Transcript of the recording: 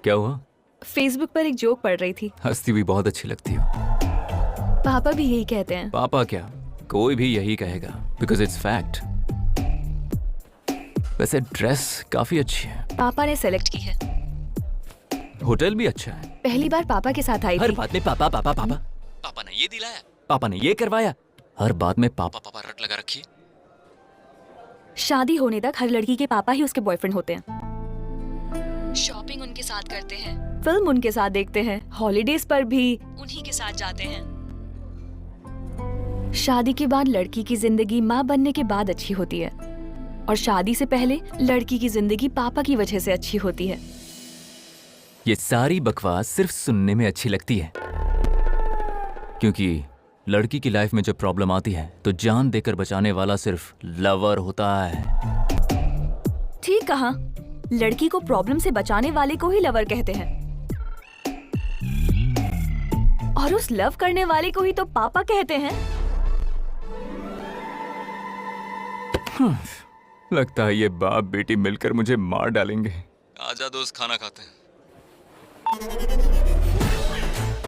क्या हुआ? फेसबुक पर एक जोक पढ़ रही थी। हंसती भी बहुत अच्छी लगती हो। पापा भी यही कहते हैं। पापा क्या, कोई भी यही कहेगा, बिकॉज इट्स फैक्ट। वैसे ड्रेस काफी अच्छी है। पापा ने सेलेक्ट की है। होटल भी अच्छा है। पहली बार पापा के साथ आई हर थी। बात में पापा पापा पापा। पापा ने ये दिलाया, पापा ने ये करवाया, हर बात में पापा पापा रट लगा रखी है। शादी होने तक हर लड़की के पापा ही उसके बॉयफ्रेंड होते हैं। शॉपिंग उनके साथ करते हैं, फिल्म उनके साथ देखते हैं, हॉलीडेज पर भी उन्हीं के साथ जाते हैं। शादी के बाद लड़की की जिंदगी माँ बनने के बाद अच्छी होती है, और शादी से पहले लड़की की जिंदगी पापा की वजह से अच्छी होती है। ये सारी बकवास सिर्फ सुनने में अच्छी लगती है, क्योंकि लड़की की लाइफ में जब प्रॉब्लम आती है तो जान देकर बचाने वाला सिर्फ लवर होता है। ठीक कहा, लड़की को प्रॉब्लम से बचाने वाले को ही लवर कहते हैं, और उस लव करने वाले को ही तो पापा कहते हैं। लगता है ये बाप बेटी मिलकर मुझे मार डालेंगे। आजा दोस्त, खाना खाते हैं।